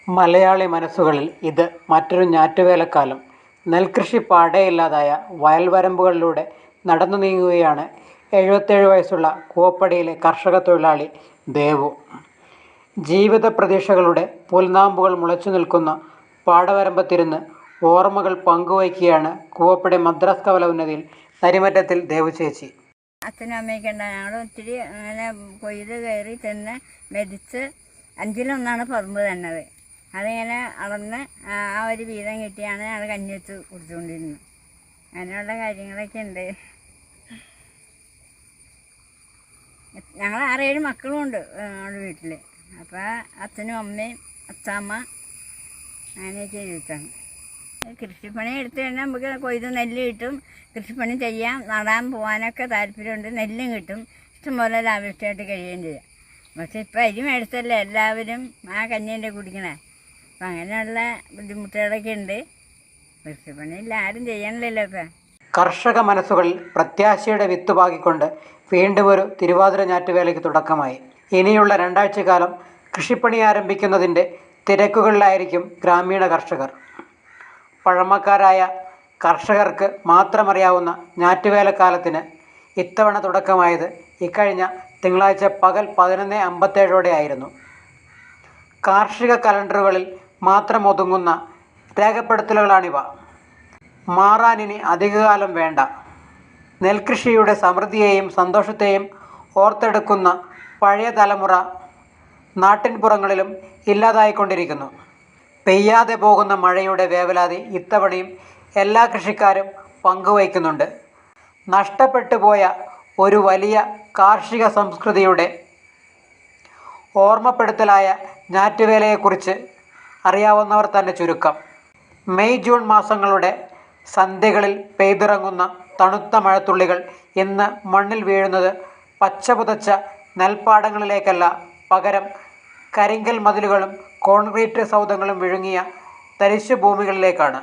മലയാളി മനസ്സുകളിൽ ഇത് മറ്റൊരു ഞാറ്റുവേലക്കാലം. നെൽകൃഷി പാടേയില്ലാതായ വയൽവരമ്പുകളിലൂടെ നടന്നു നീങ്ങുകയാണ് 77 വയസ്സുള്ള കൂവപ്പടിയിലെ കർഷക തൊഴിലാളി ദേവു. ജീവിത പ്രതീക്ഷകളുടെ പുൽനാമ്പുകൾ മുളച്ചു നിൽക്കുന്ന പാടവരമ്പത്തിരുന്ന് ഓർമ്മകൾ പങ്കുവയ്ക്കുകയാണ് കൂവപ്പടി മദ്രാസ് കവല ഉന്നതിയിൽ നരിമറ്റത്തിൽ ദേവു ചേച്ചി. അച്ഛനും അമ്മയൊക്കെ ഉണ്ടാകും. ഞങ്ങൾ ഒത്തിരി അങ്ങനെ കൊയ്ത് കയറി ചെന്ന് മെതിച്ച് 5-1 പറമ്പ് തന്നത്. അതിങ്ങനെ അളന്ന് ആ ഒരു വീതം കിട്ടിയാണ് ഞങ്ങൾ കഞ്ഞി വെച്ച് കുടിച്ചുകൊണ്ടിരുന്നത്. അങ്ങനെയുള്ള കാര്യങ്ങളൊക്കെ ഉണ്ട്. ഞങ്ങൾ 6-7 മക്കളും ഉണ്ട് ഞങ്ങളുടെ വീട്ടിൽ. അപ്പോൾ അച്ഛനും അമ്മയും അച്ഛമ്മ അങ്ങനെയൊക്കെ ജീവിച്ചാണ്. കൃഷിപ്പണി എടുത്തു കഴിഞ്ഞാൽ നമുക്ക് കൊയ്ത് നെല്ല് കിട്ടും, കൃഷിപ്പണി ചെയ്യാം, നടാൻ പോകാനൊക്കെ താല്പര്യമുണ്ട്, നെല്ലും കിട്ടും, ഇഷ്ടംപോലെ ലാഭിഷ്ടമായിട്ട് കഴിയുകയും ചെയ്യാം. പക്ഷെ ഇപ്പം അരി മേടിച്ചല്ലേ എല്ലാവരും ആ കഞ്ഞിൻ്റെ കുടിക്കണേ. അപ്പം അങ്ങനെയുള്ള ബുദ്ധിമുട്ടുകളൊക്കെ ഉണ്ട്. കൃഷിപ്പണിയിൽ ആരും ചെയ്യണില്ലല്ലോ ഇപ്പം. കർഷക മനസ്സുകളിൽ പ്രത്യാശയുടെ വിത്ത് പാകിക്കൊണ്ട് വീണ്ടും ഒരു തിരുവാതിര ഞാറ്റുവേലയ്ക്ക് തുടക്കമായി. ഇനിയുള്ള 2 ആഴ്ചക്കാലം കൃഷിപ്പണി ആരംഭിക്കുന്നതിൻ്റെ തിരക്കുകളിലായിരിക്കും ഗ്രാമീണ കർഷകർ. പഴമക്കാരായ കർഷകർക്ക് മാത്രമറിയാവുന്ന ഞാറ്റുവേലക്കാലത്തിന് ഇത്തവണ തുടക്കമായത് ഇക്കഴിഞ്ഞ തിങ്കളാഴ്ച പകൽ 11:57 കാർഷിക കലണ്ടറുകളിൽ മാത്രം ഒതുങ്ങുന്ന രേഖപ്പെടുത്തലുകളാണിവ. മാറാനിനി അധികകാലം വേണ്ട. നെൽകൃഷിയുടെ സമൃദ്ധിയെയും സന്തോഷത്തെയും ഓർത്തെടുക്കുന്ന പഴയ തലമുറ നാട്ടിൻപുറങ്ങളിലും ഇല്ലാതായിക്കൊണ്ടിരിക്കുന്നു. പെയ്യാതെ പോകുന്ന മഴയുടെ വേവലാതി ഇത്തവണയും എല്ലാ കൃഷിക്കാരും പങ്കുവയ്ക്കുന്നുണ്ട്. നഷ്ടപ്പെട്ടു പോയ ഒരു വലിയ കാർഷിക സംസ്കൃതിയുടെ ഓർമ്മപ്പെടുത്തലായ ഞാറ്റുവേലയെക്കുറിച്ച് അറിയാവുന്നവർ തന്നെ ചുരുക്കം. മെയ്-ജൂൺ മാസങ്ങളുടെ സന്ധ്യകളിൽ പെയ്തിറങ്ങുന്ന തണുത്ത മഴത്തുള്ളികൾ ഇന്ന് മണ്ണിൽ വീഴുന്നത് പച്ചപുതച്ച നെൽപ്പാടങ്ങളിലേക്കല്ല, പകരം കരിങ്കൽ മതിലുകളും കോൺക്രീറ്റ് സൗധങ്ങളും വിഴുങ്ങിയ തരിശു ഭൂമികളിലേക്കാണ്.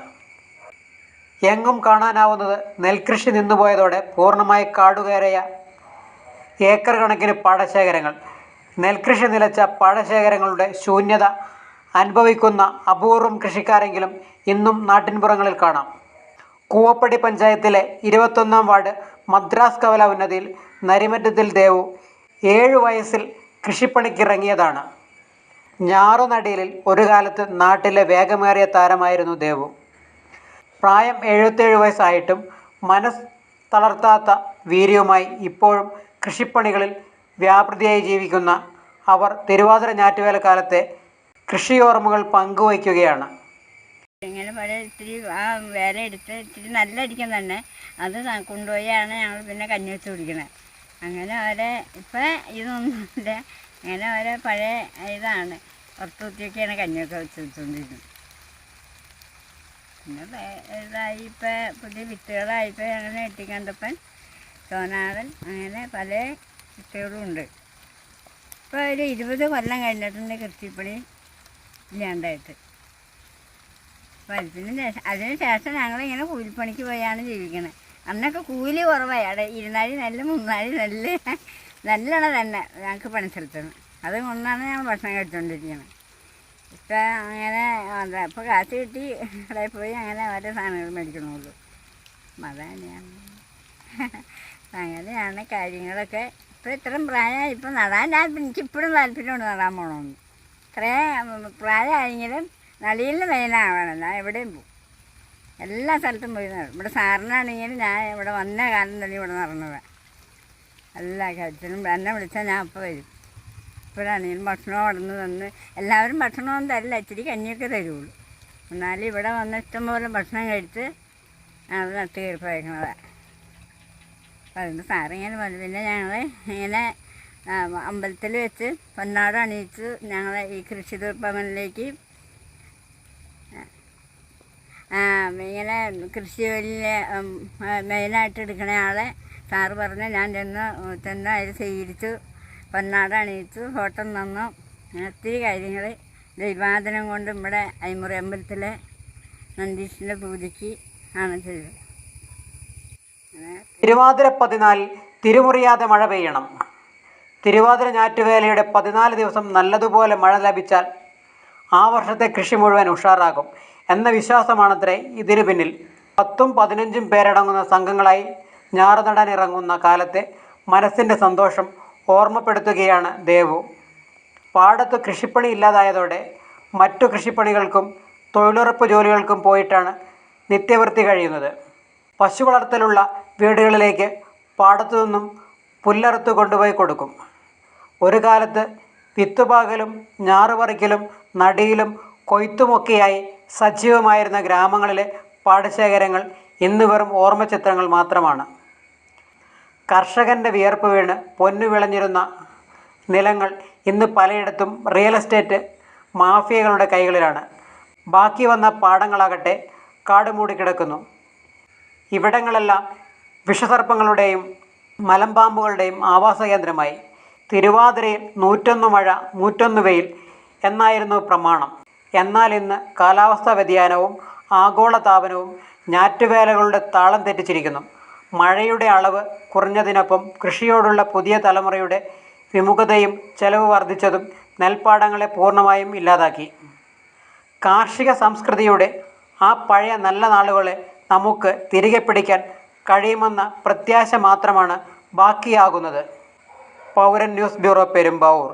എങ്ങും കാണാനാവുന്നത് നെൽകൃഷി നിന്നുപോയതോടെ പൂർണ്ണമായി കാടുകയറിയ ഏക്കർ കണക്കിന് പാടശേഖരങ്ങൾ. നെൽകൃഷി നിലച്ച പാടശേഖരങ്ങളുടെ ശൂന്യത അനുഭവിക്കുന്ന അപൂർവം കൃഷിക്കാരെങ്കിലും ഇന്നും നാട്ടിൻപുറങ്ങളിൽ കാണാം. കൂവപ്പടി പഞ്ചായത്തിലെ 21-ാം വാർഡ് മദ്രാസ് കവല ഉന്നതിയിൽ നരിമറ്റത്തിൽ ദേവു 7 വയസ്സിൽ കൃഷിപ്പണിക്കിറങ്ങിയതാണ്. ഞാറുനടീലിൽ ഒരു കാലത്ത് നാട്ടിലെ വേഗമേറിയ താരമായിരുന്നു ദേവു. പ്രായം 77 വയസ്സായിട്ടും മനസ്സ് തളർത്താത്ത വീര്യവുമായി ഇപ്പോഴും കൃഷിപ്പണികളിൽ വ്യാപൃതിയായി ജീവിക്കുന്ന അവർ തിരുവാതിര ഞാറ്റുവേലക്കാലത്തെ കൃഷിയോർമ്മകൾ പങ്കുവയ്ക്കുകയാണ്. ഇങ്ങനെ പഴയ ഇത്തിരി ആ വേല എടുത്ത് ഇത്തിരി നല്ല അടിക്കാൻ തന്നെ അത് കൊണ്ടുപോയാണ് ഞങ്ങൾ പിന്നെ കഞ്ഞി വെച്ച് കുടിക്കണത്. അങ്ങനെ അവരെ ഇപ്പം ഇതൊന്നുമില്ല. അങ്ങനെ അവരെ പഴയ ഇതാണ് പുറത്തുകുത്തിയൊക്കെയാണ് കഞ്ഞിയൊക്കെ വെച്ച് വെച്ചുകൊണ്ടിരുന്നത്. പിന്നെ ഇതായി ഇപ്പം പുതിയ വിത്തുകളായിപ്പോൾ അങ്ങനെ എട്ടിക്കണ്ടപ്പൻ, സോനാടൻ, അങ്ങനെ പല വിത്തുകളും ഉണ്ട്. ഇപ്പോൾ ഒരു 20 കൊല്ലം കഴിഞ്ഞിട്ടുണ്ട് കൃഷിപ്പണി ഇല്ലാണ്ടായിട്ട്. അപ്പം അതിന് ശേഷം ഞങ്ങളിങ്ങനെ കൂലിപ്പണിക്ക് പോയാണ് ജീവിക്കണത്. അന്നൊക്കെ കൂലി കുറവായി. അവിടെ 2 നാഴി നെല്ല് 3 നാഴി നെല്ല് നല്ലോണം തന്നെ ഞങ്ങൾക്ക് പണിസ്ഥലത്തുനിന്ന് അത് കൊണ്ടാണ് ഞങ്ങൾ ഭക്ഷണം കഴിച്ചുകൊണ്ടിരിക്കുന്നത്. ഇപ്പം അങ്ങനെ ഇപ്പോൾ കാശ് കിട്ടി കടയിൽ പോയി അങ്ങനെ ഓരോ സാധനങ്ങൾ മേടിക്കണുള്ളൂ. അതന്നെയാണ് അങ്ങനെയാണ് കാര്യങ്ങളൊക്കെ. ഇപ്പോൾ ഇത്രയും പ്രായമായി ഇപ്പം നടാൻ എനിക്കിപ്പോഴും താല്പര്യമുണ്ട് നടാൻ പോകണമെന്ന്. ഇത്രയും പ്രായമായെങ്കിലും നടിയിൽ മെയിനാവണം. ഞാൻ എവിടെയും പോകും, എല്ലാ സ്ഥലത്തും പോയി നടും. ഇവിടെ സാറിനാണെങ്കിലും ഞാൻ ഇവിടെ വന്ന കാലം തന്നെ ഇവിടെ നടന്നതാണ്. എല്ലാ കാര്യത്തിനും എന്നെ വിളിച്ചാൽ ഞാൻ അപ്പോൾ വരും. ഇപ്പോഴാണെങ്കിലും ഭക്ഷണം കടന്ന് തന്ന് എല്ലാവരും ഭക്ഷണമൊന്നും തരില്ല, ഇച്ചിരി കഞ്ഞിയൊക്കെ തരുള്ളൂ. എന്നാലും ഇവിടെ വന്ന് ഇഷ്ടംപോലെ ഭക്ഷണം കഴിച്ച് അത് നട്ട് കയറിപ്പോയേക്കണതാണ്. അപ്പം അതിൻ്റെ സാറിങ്ങനെ പറഞ്ഞു. പിന്നെ ഞങ്ങൾ ഇങ്ങനെ അമ്പലത്തിൽ വെച്ച് പൊന്നാട അണിയിച്ച് ഞങ്ങളെ ഈ കൃഷി ഭവനിലേക്ക് ഇങ്ങനെ കൃഷി വലിയ മെയിനായിട്ട് എടുക്കണ ആളെ സാറ് പറഞ്ഞ് ഞാൻ ചെന്ന് അതിൽ സ്വീകരിച്ചു, പൊന്നാട അണിയിച്ചു, ഫോട്ടോ തന്നു. അങ്ങനെ ഒത്തിരി കാര്യങ്ങൾ ദൈവാധനം കൊണ്ട് ഇവിടെ ഐമുറി അമ്പലത്തിലെ നന്ദീഷിൻ്റെ പൂജയ്ക്ക് ആണ് ചെയ്തത്. തിരുവാതിര 14 തിരുമുറിയാതെ മഴ പെയ്യണം. തിരുവാതിര ഞാറ്റുവേലയുടെ 14 ദിവസം നല്ലതുപോലെ മഴ ലഭിച്ചാൽ ആ വർഷത്തെ കൃഷി മുഴുവൻ ഉഷാറാകും എന്ന വിശ്വാസമാണത്രേ ഇതിനു പിന്നിൽ. 10ഉം 15ഉം പേരടങ്ങുന്ന സംഘങ്ങളായി ഞാറ് നടാൻ ഇറങ്ങുന്ന കാലത്തെ മനസ്സിൻ്റെ സന്തോഷം ഓർമ്മപ്പെടുത്തുകയാണ് ദേവു. പാടത്ത് കൃഷിപ്പണി ഇല്ലാതായതോടെ മറ്റു കൃഷിപ്പണികൾക്കും തൊഴിലുറപ്പ് ജോലികൾക്കും പോയിട്ടാണ് നിത്യവൃത്തി കഴിയുന്നത്. പശു വളർത്തലുള്ള വീടുകളിലേക്ക് പാടത്തു നിന്നും പുല്ലറുത്ത് കൊണ്ടുപോയി കൊടുക്കും. ഒരു കാലത്ത് വിത്തുപാകലും ഞാറുപറിക്കലും നടിയിലും കൊയ്ത്തുമൊക്കെയായി സജീവമായിരുന്ന ഗ്രാമങ്ങളിലെ പാടശേഖരങ്ങൾ ഇന്ന് വെറും ഓർമ്മചിത്രങ്ങൾ മാത്രമാണ്. കർഷകൻ്റെ വിയർപ്പ് വീണ് പൊന്നു വിളഞ്ഞിരുന്ന നിലങ്ങൾ ഇന്ന് പലയിടത്തും റിയൽ എസ്റ്റേറ്റ് മാഫിയകളുടെ കൈകളിലാണ്. ബാക്കി വന്ന പാടങ്ങളാകട്ടെ കാട് മൂടിക്കിടക്കുന്നു. ഇവിടങ്ങളെല്ലാം വിഷസർപ്പങ്ങളുടെയും മലമ്പാമ്പുകളുടെയും ആവാസ കേന്ദ്രമായി. തിരുവാതിരയിൽ 101 മഴ 101 വെയിൽ എന്നായിരുന്നു പ്രമാണം. എന്നാൽ ഇന്ന് കാലാവസ്ഥാ വ്യതിയാനവും ആഗോളതാപനവും ഞാറ്റുവേലകളുടെ താളം തെറ്റിച്ചിരിക്കുന്നു. മഴയുടെ അളവ് കുറഞ്ഞതിനൊപ്പം കൃഷിയോടുള്ള പുതിയ തലമുറയുടെ വിമുഖതയും ചെലവ് വർദ്ധിച്ചതും നെൽപ്പാടങ്ങളെ പൂർണ്ണമായും ഇല്ലാതാക്കി. കാർഷിക സംസ്കൃതിയുടെ ആ പഴയ നല്ല നാളുകളെ നമുക്ക് തിരികെ പിടിക്കാൻ കഴിയുമെന്ന പ്രത്യാശ മാത്രമാണ് ബാക്കിയാകുന്നത്. പൗരൻ ന്യൂസ് ബ്യൂറോ, പെരുമ്പാവൂർ.